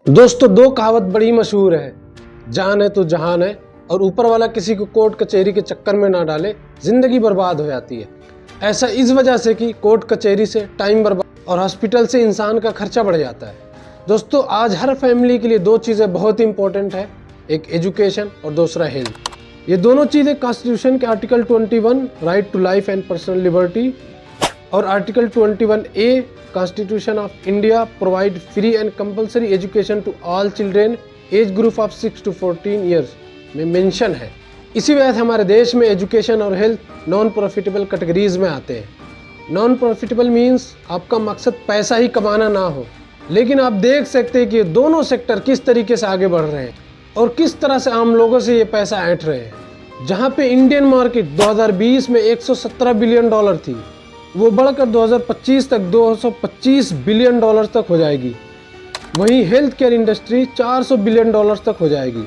दोस्तों, दो कहावत बड़ी मशहूर है, जान है तो जहान है, और ऊपर वाला किसी को कोर्ट कचहरी के चक्कर में ना डाले, जिंदगी बर्बाद हो जाती है। ऐसा इस वजह से कि कोर्ट कचहरी से टाइम बर्बाद और हॉस्पिटल से इंसान का खर्चा बढ़ जाता है। दोस्तों, आज हर फैमिली के लिए दो चीज़ें बहुत इंपॉर्टेंट है, एक एजुकेशन और दूसरा हेल्थ। ये दोनों चीज़ें कॉन्स्टिट्यूशन के article 21 right to life and personal liberty और article 21A Constitution of India provide free and compulsory education to all children age group of 6 to 14 years में मेंशन है। इसी वजह से हमारे देश में एजुकेशन और हेल्थ नॉन प्रॉफिटेबल कैटेगरीज में आते हैं। नॉन प्रॉफिटेबल मीन्स आपका मकसद पैसा ही कमाना ना हो, लेकिन आप देख सकते हैं कि दोनों सेक्टर किस तरीके से आगे बढ़ रहे हैं और किस तरह से आम लोगों से ये पैसा ऐंठ रहे हैं। जहाँ पे इंडियन मार्केट 2020 में 117 बिलियन डॉलर थी, वो बढ़कर 2025 तक 225 बिलियन डॉलर तक हो जाएगी। वहीं health care industry 400 billion dollar तक हो जाएगी।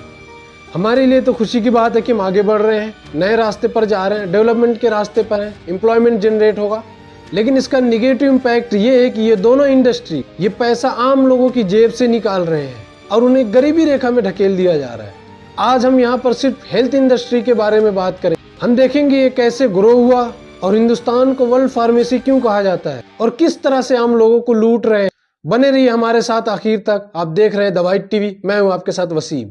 हमारे लिए तो खुशी की बात है कि हम आगे बढ़ रहे हैं, नए रास्ते पर जा रहे हैं, डेवलपमेंट के रास्ते पर हैं, एम्प्लॉयमेंट जनरेट होगा। लेकिन इसका निगेटिव इम्पैक्ट ये है कि ये दोनों इंडस्ट्री ये पैसा आम लोगों की जेब से निकाल रहे हैं और उन्हें गरीबी रेखा में ढकेल दिया जा रहा है। आज हम यहाँ पर सिर्फ हेल्थ इंडस्ट्री के बारे में बात करें। हम देखेंगे ये कैसे ग्रो हुआ और हिंदुस्तान को वर्ल्ड फार्मेसी क्यों कहा जाता है और किस तरह से आम लोगों को लूट रहे हैं। बने रहिए हमारे साथ आखिर तक। आप देख रहे हैं द वाइट टीवी, मैं हूं आपके साथ वसीम।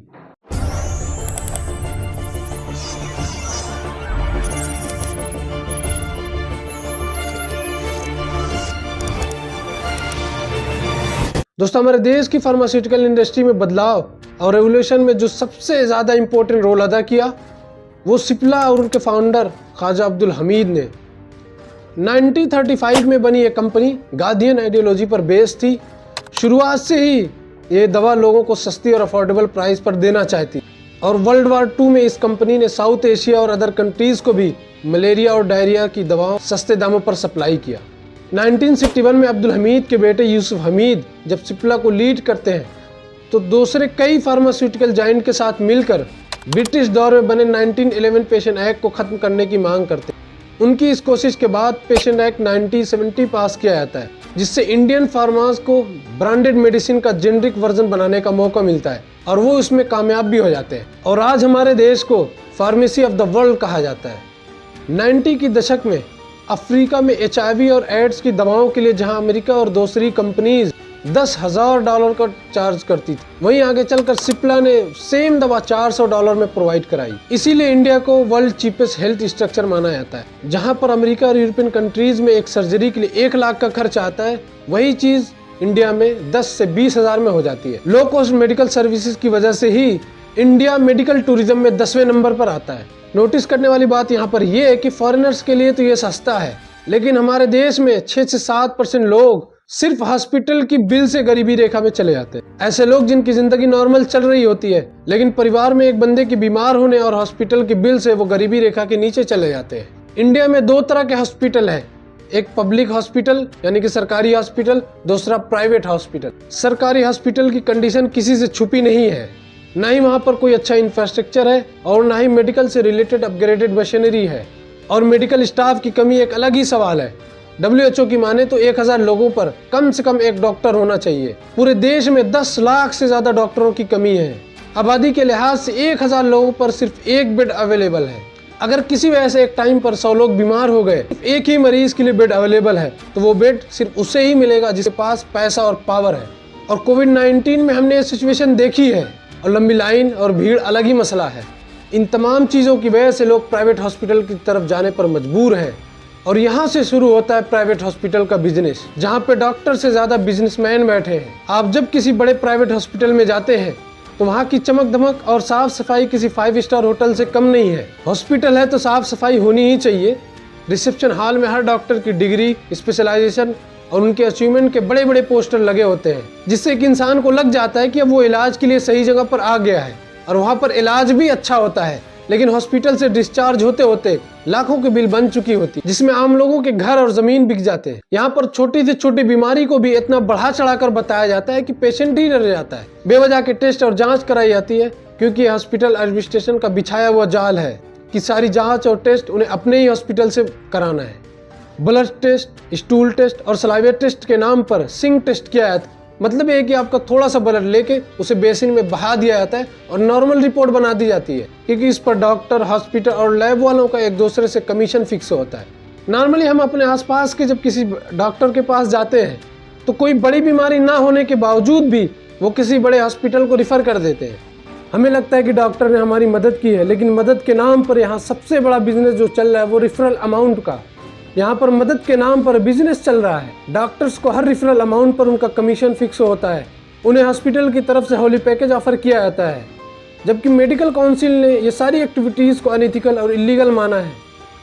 दोस्तों, हमारे देश की फार्मास्यूटिकल इंडस्ट्री में बदलाव और रेवोल्यूशन में जो सबसे ज्यादा इंपॉर्टेंट रोल अदा किया वो सिप्ला और उनके फाउंडर ख्वाजा अब्दुल हमीद ने। 1935 में बनी ये कंपनी गांधीयन आइडियोलॉजी पर बेस्ड थी। शुरुआत से ही ये दवा लोगों को सस्ती और अफोर्डेबल प्राइस पर देना चाहती और वर्ल्ड वार 2 में इस कंपनी ने साउथ एशिया और अदर कंट्रीज को भी मलेरिया और डायरिया की दवाओं सस्ते दामों पर सप्लाई किया। 1961 में अब्दुल हमीद के बेटे यूसुफ हमीद जब सिप्ला को लीड करते हैं तो दूसरे कई फार्मास्यूटिकल जायंट के साथ मिलकर ब्रिटिश दौर में बने 1911 पेशेंट एक्ट को खत्म करने की मांग करते हैं। उनकी इस कोशिश के बाद पेशेंट एक्ट 1970 पास किया जाता है, जिससे इंडियन फार्मास को ब्रांडेड मेडिसिन का जेनरिक वर्जन बनाने का मौका मिलता है और वो उसमें कामयाब भी हो जाते हैं और आज हमारे देश को फार्मेसी ऑफ द वर्ल्ड कहा जाता है। 90 की दशक में अफ्रीका में HIV और एड्स की दवाओं के लिए जहां अमेरिका और दूसरी कंपनीज $10,000 का चार्ज करती थी, वहीं आगे चलकर सिप्ला ने सेम दवा $400 में प्रोवाइड कराई। इसीलिए इंडिया को वर्ल्ड चीपेस्ट हेल्थ स्ट्रक्चर माना जाता है। जहां पर अमेरिका और यूरोपियन कंट्रीज में एक सर्जरी के लिए 1 लाख का खर्च आता है, वही चीज इंडिया में 10 से 20 हजार में हो जाती है। लो कॉस्ट मेडिकल सर्विसेज की वजह से ही इंडिया मेडिकल टूरिज्म में 10वें नंबर पर आता है। नोटिस करने वाली बात यहाँ पर यह है कि फॉरेनर्स के लिए तो ये सस्ता है, लेकिन हमारे देश में 6 से 7% लोग सिर्फ हॉस्पिटल की बिल से गरीबी रेखा में चले जाते हैं। ऐसे लोग जिनकी जिंदगी नॉर्मल चल रही होती है, लेकिन परिवार में एक बंदे की बीमार होने और हॉस्पिटल की बिल से वो गरीबी रेखा के नीचे चले जाते हैं। इंडिया में 2 तरह के हॉस्पिटल हैं, एक पब्लिक हॉस्पिटल यानी कि सरकारी हॉस्पिटल, दूसरा प्राइवेट हॉस्पिटल। सरकारी हॉस्पिटल की कंडीशन किसी से छुपी नहीं है, ना ही वहाँ पर कोई अच्छा इंफ्रास्ट्रक्चर है और ना ही मेडिकल से रिलेटेड अपग्रेडेड मशीनरी है, और मेडिकल स्टाफ की कमी एक अलग ही सवाल है। WHO की माने तो 1000 लोगों पर कम से कम एक डॉक्टर होना चाहिए। पूरे देश में 10 लाख से ज्यादा डॉक्टरों की कमी है। आबादी के लिहाज से 1000 लोगों पर सिर्फ एक बेड अवेलेबल है। अगर किसी वजह से एक टाइम पर 100 लोग बीमार हो गए, एक ही मरीज के लिए बेड अवेलेबल है, तो वो बेड सिर्फ उसे ही मिलेगा जिसके पास पैसा और पावर है। और कोविड-19 में हमने ये सिचुएशन देखी है, और लंबी लाइन और भीड़ अलग ही मसला है। इन तमाम चीजों की वजह से लोग प्राइवेट हॉस्पिटल की तरफ जाने पर मजबूर हैं, और यहाँ से शुरू होता है प्राइवेट हॉस्पिटल का बिजनेस, जहाँ पे डॉक्टर से ज्यादा बिजनेसमैन बैठे हैं। आप जब किसी बड़े प्राइवेट हॉस्पिटल में जाते हैं तो वहाँ की चमक धमक और साफ सफाई किसी 5 स्टार होटल से कम नहीं है। हॉस्पिटल है तो साफ सफाई होनी ही चाहिए। रिसेप्शन हॉल में हर डॉक्टर की डिग्री, स्पेशलाइजेशन और उनके अचीवमेंट के बड़े बड़े पोस्टर लगे होते हैं, जिससे कि इंसान को लग जाता है कि अब वो इलाज के लिए सही जगह पर आ गया है और वहाँ पर इलाज भी अच्छा होता है। लेकिन हॉस्पिटल से डिस्चार्ज होते होते लाखों की बिल बन चुकी होती, जिसमें आम लोगों के घर और जमीन बिक जाते हैं। यहाँ पर छोटी से छोटी बीमारी को भी इतना बढ़ा चढ़ाकर बताया जाता है कि पेशेंट ही डर जाता है। बेवजह के टेस्ट और जांच कराई जाती है, क्योंकि हॉस्पिटल एडमिनिस्ट्रेशन का बिछाया हुआ जाल है कि सारी जांच और टेस्ट उन्हें अपने ही हॉस्पिटल से कराना है। ब्लड टेस्ट, स्टूल टेस्ट और सलाइवा टेस्ट के नाम पर सिंक टेस्ट किया जाता है, मतलब ये है कि आपका थोड़ा सा ब्लड लेके उसे बेसिन में बहा दिया जाता है और नॉर्मल रिपोर्ट बना दी जाती है, क्योंकि इस पर डॉक्टर, हॉस्पिटल और लैब वालों का एक दूसरे से कमीशन फिक्स होता है। नॉर्मली हम अपने आसपास के जब किसी डॉक्टर के पास जाते हैं तो कोई बड़ी बीमारी ना होने के बावजूद भी वो किसी बड़े हॉस्पिटल को रिफ़र कर देते हैं। हमें लगता है कि डॉक्टर ने हमारी मदद की है, लेकिन मदद के नाम पर यहाँ सबसे बड़ा बिजनेस जो चल रहा है वो रिफरल अमाउंट का। यहाँ पर मदद के नाम पर बिजनेस चल रहा है। डॉक्टर्स को हर रिफरल अमाउंट पर उनका कमीशन फिक्स होता है। उन्हें हॉस्पिटल की तरफ से होली पैकेज ऑफर किया जाता है, जबकि मेडिकल काउंसिल ने ये सारी एक्टिविटीज़ को अनएथिकल और इलीगल माना है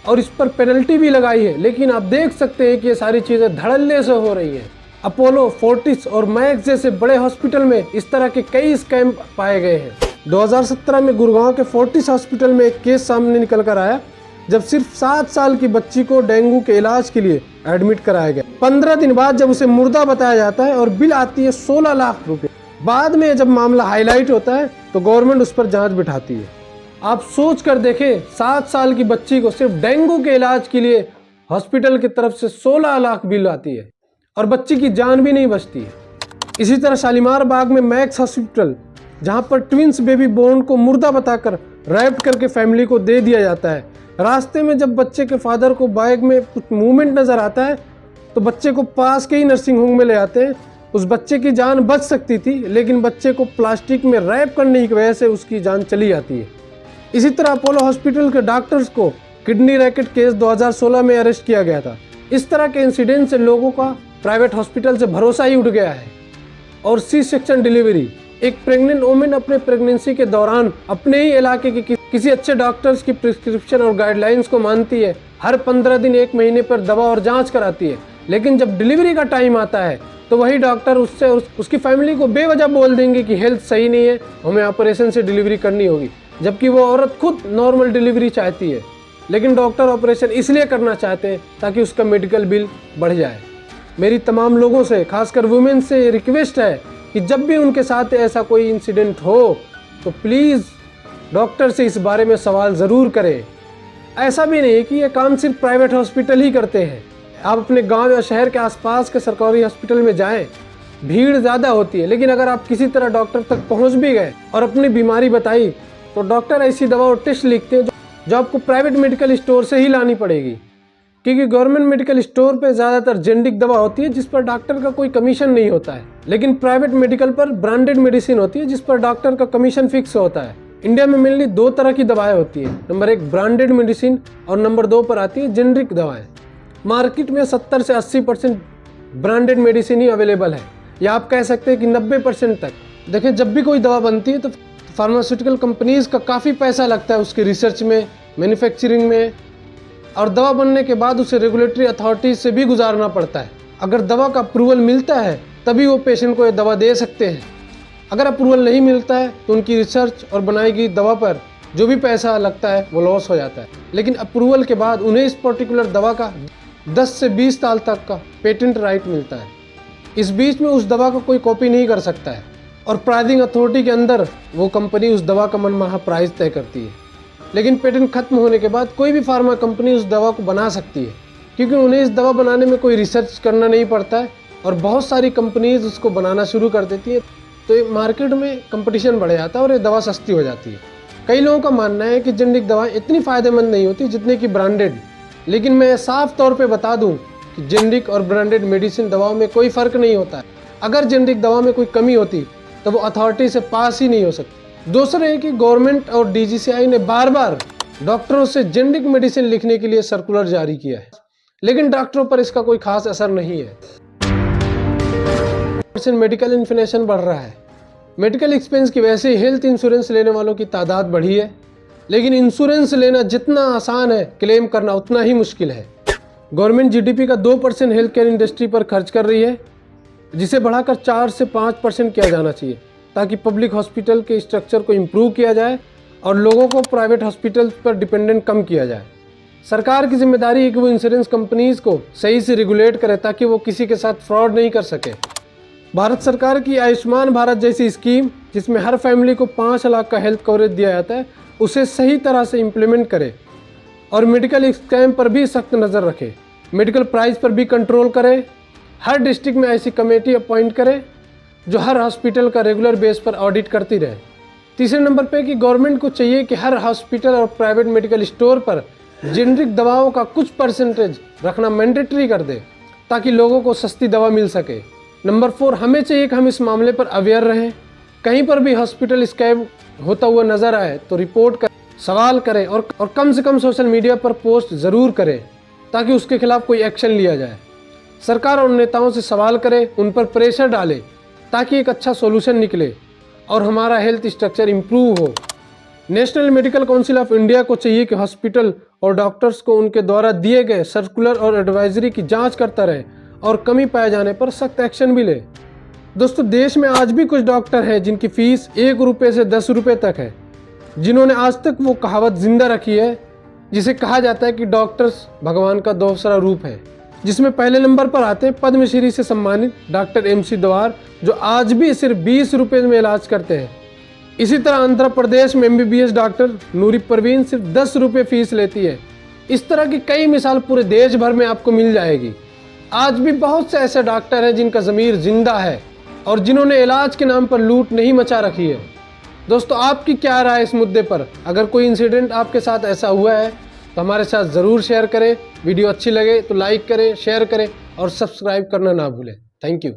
और इस पर पेनल्टी भी लगाई है। लेकिन आप देख सकते हैं कि ये सारी चीज़ें धड़ल्ले से हो रही हैं। अपोलो, फोर्टिस और मैक्स जैसे बड़े हॉस्पिटल में इस तरह के कई स्कैम पाए गए हैं। 2017 में गुड़गांव के फोर्टिस हॉस्पिटल में एक केस सामने निकल कर आया, जब सिर्फ 7 साल की बच्ची को डेंगू के इलाज के लिए एडमिट कराया गया। 15 दिन बाद जब उसे मुर्दा बताया जाता है और बिल आती है 16 लाख रुपए। बाद में जब मामला हाईलाइट होता है तो गवर्नमेंट उस पर जांच बिठाती है। आप सोच कर देखें, 7 साल की बच्ची को सिर्फ डेंगू के इलाज के लिए हॉस्पिटल की तरफ से 16 लाख बिल आती है और बच्ची की जान भी नहीं बचती है। इसी तरह शालीमार बाग में मैक्स हॉस्पिटल, जहां पर ट्विंस बेबी बोर्न को मुर्दा बताकर रैप करके फैमिली को दे दिया जाता है। रास्ते में जब बच्चे के फादर को बाइक में कुछ मूवमेंट नजर आता है तो बच्चे को पास के ही नर्सिंग होम में ले आते हैं। उस बच्चे की जान बच सकती थी, लेकिन बच्चे को प्लास्टिक में रैप करने की वजह से उसकी जान चली जाती है। इसी तरह अपोलो हॉस्पिटल के डॉक्टर्स को किडनी रैकेट केस 2016 में अरेस्ट किया गया था। इस तरह के इंसिडेंट से लोगों का प्राइवेट हॉस्पिटल से भरोसा ही उठ गया है। और सी सेक्शन डिलीवरी, एक प्रेग्नेंट वुमेन अपने प्रेगनेंसी के दौरान अपने ही इलाके के किसी अच्छे डॉक्टर्स की प्रिस्क्रिप्शन और गाइडलाइंस को मानती है। हर 15 दिन 1 महीने पर दवा और जांच कराती है, लेकिन जब डिलीवरी का टाइम आता है तो वही डॉक्टर उससे उसकी फैमिली को बेवजह बोल देंगे कि हेल्थ सही नहीं है, हमें ऑपरेशन से डिलीवरी करनी होगी, जबकि वो औरत खुद नॉर्मल डिलीवरी चाहती है। लेकिन डॉक्टर ऑपरेशन इसलिए करना चाहते हैं ताकि उसका मेडिकल बिल बढ़ जाए। मेरी तमाम लोगों से, खासकर वुमेन से रिक्वेस्ट है कि जब भी उनके साथ ऐसा कोई इंसिडेंट हो तो प्लीज़ डॉक्टर से इस बारे में सवाल ज़रूर करें। ऐसा भी नहीं कि ये काम सिर्फ प्राइवेट हॉस्पिटल ही करते हैं। आप अपने गांव या शहर के आसपास के सरकारी हॉस्पिटल में जाएं, भीड़ ज़्यादा होती है, लेकिन अगर आप किसी तरह डॉक्टर तक पहुंच भी गए और अपनी बीमारी बताई तो डॉक्टर ऐसी दवा और टेस्ट लिखते हैं जो आपको प्राइवेट मेडिकल स्टोर से ही लानी पड़ेगी, क्योंकि गवर्नमेंट मेडिकल स्टोर पे ज़्यादातर जेनेरिक दवा होती है जिस पर डॉक्टर का कोई कमीशन नहीं होता है, लेकिन प्राइवेट मेडिकल पर ब्रांडेड मेडिसिन होती है जिस पर डॉक्टर का कमीशन फिक्स होता है। इंडिया में मेनली 2 तरह की दवाएं होती है, नंबर 1 ब्रांडेड मेडिसिन और नंबर 2 पर आती है जेनेरिक दवाएं। मार्केट में 70 से 80% ब्रांडेड मेडिसिन ही अवेलेबल है, या आप कह सकते हैं कि 90% तक। देखिए, जब भी कोई दवा बनती है तो फार्मास्यूटिकल कंपनीज का काफ़ी पैसा लगता है उसके रिसर्च में, मैन्युफैक्चरिंग में, और दवा बनने के बाद उसे रेगुलेटरी अथॉरिटीज से भी गुजारना पड़ता है। अगर दवा का अप्रूवल मिलता है तभी वो पेशेंट को ये दवा दे सकते हैं। अगर अप्रूवल नहीं मिलता है तो उनकी रिसर्च और बनाई गई दवा पर जो भी पैसा लगता है वो लॉस हो जाता है। लेकिन अप्रूवल के बाद उन्हें इस पर्टिकुलर दवा का 10 से 20 साल तक का पेटेंट राइट मिलता है। इस बीच में उस दवा को कोई कॉपी नहीं कर सकता है और प्राइसिंग अथॉरिटी के अंदर वो कंपनी उस दवा का मनमाना प्राइस तय करती है। लेकिन पेटेंट खत्म होने के बाद कोई भी फार्मा कंपनी उस दवा को बना सकती है, क्योंकि उन्हें इस दवा बनाने में कोई रिसर्च करना नहीं पड़ता है और बहुत सारी कंपनीज उसको बनाना शुरू कर देती है। तो ये मार्केट में कंपटीशन बढ़ जाता है और ये दवा सस्ती हो जाती है। कई लोगों का मानना है कि जेनेरिक दवाएं इतनी फ़ायदेमंद नहीं होती जितने कि ब्रांडेड, लेकिन मैं साफ तौर पे बता दूं कि जेनेरिक और ब्रांडेड मेडिसिन दवाओं में कोई फ़र्क नहीं होता है। अगर जेनेरिक दवा में कोई कमी होती तो वो अथॉरिटी से पास ही नहीं हो सकती। दूसरा है कि गवर्नमेंट और DGCI ने बार बार डॉक्टरों से जेनेरिक मेडिसिन लिखने के लिए सर्कुलर जारी किया है, लेकिन डॉक्टरों पर इसका कोई खास असर नहीं है। मेडिकल इन्फ्लेशन बढ़ रहा है। मेडिकल एक्सपेंस की वजह से हेल्थ इंश्योरेंस लेने वालों की तादाद बढ़ी है, लेकिन इंश्योरेंस लेना जितना आसान है क्लेम करना उतना ही मुश्किल है। गवर्नमेंट GDP का 2% हेल्थ केयर इंडस्ट्री पर खर्च कर रही है, जिसे बढ़ाकर 4 से 5% किया जाना चाहिए, ताकि पब्लिक हॉस्पिटल के स्ट्रक्चर को इम्प्रूव किया जाए और लोगों को प्राइवेट हॉस्पिटल पर डिपेंडेंट कम किया जाए। सरकार की जिम्मेदारी है कि वो इंश्योरेंस कंपनीज को सही से रेगुलेट करे ताकि वो किसी के साथ फ्रॉड नहीं कर सके। भारत सरकार की आयुष्मान भारत जैसी स्कीम, जिसमें हर फैमिली को 5 लाख का हेल्थ कवरेज दिया जाता है, उसे सही तरह से इम्प्लीमेंट करे और मेडिकल स्कैम पर भी सख्त नज़र रखे, मेडिकल प्राइस पर भी कंट्रोल करे, हर डिस्ट्रिक्ट में ऐसी कमेटी अपॉइंट करे जो हर हॉस्पिटल का रेगुलर बेस पर ऑडिट करती रहे। तीसरे नंबर पे कि गवर्नमेंट को चाहिए कि हर हॉस्पिटल और प्राइवेट मेडिकल स्टोर पर जेनरिक दवाओं का कुछ परसेंटेज रखना मैंडेटरी कर दे ताकि लोगों को सस्ती दवा मिल सके। नंबर 4, हमें चाहिए कि हम इस मामले पर अवेयर रहें। कहीं पर भी हॉस्पिटल स्कैम होता हुआ नजर आए तो रिपोर्ट करें, सवाल करें और कम से कम सोशल मीडिया पर पोस्ट ज़रूर करें ताकि उसके खिलाफ कोई एक्शन लिया जाए। सरकार और नेताओं से सवाल करे, उन पर प्रेशर डाले ताकि एक अच्छा सॉल्यूशन निकले और हमारा हेल्थ स्ट्रक्चर इम्प्रूव हो। National medical council of India को चाहिए कि हॉस्पिटल और डॉक्टर्स को उनके द्वारा दिए गए सर्कुलर और एडवाइजरी की जांच करता रहे और कमी पाए जाने पर सख्त एक्शन भी ले। दोस्तों, देश में आज भी कुछ डॉक्टर हैं जिनकी फीस 1 रुपये से 10 रुपये तक है, जिन्होंने आज तक वो कहावत जिंदा रखी है जिसे कहा जाता है कि डॉक्टर्स भगवान का दूसरा रूप है, जिसमें पहले नंबर पर आते हैं पद्मश्री से सम्मानित डॉक्टर MC द्वार, जो आज भी सिर्फ 20 रुपये में इलाज करते हैं। इसी तरह आंध्र प्रदेश में MBBS डॉक्टर नूरी परवीन सिर्फ 10 रुपये फीस लेती है। इस तरह की कई मिसाल पूरे देश भर में आपको मिल जाएगी। आज भी बहुत से ऐसे डॉक्टर हैं जिनका ज़मीर जिंदा है और जिन्होंने इलाज के नाम पर लूट नहीं मचा रखी है। दोस्तों, आपकी क्या राय है इस मुद्दे पर? अगर कोई इंसिडेंट आपके साथ ऐसा हुआ है तो हमारे साथ ज़रूर शेयर करें। वीडियो अच्छी लगे तो लाइक करें, शेयर करें और सब्सक्राइब करना ना भूलें। Thank you.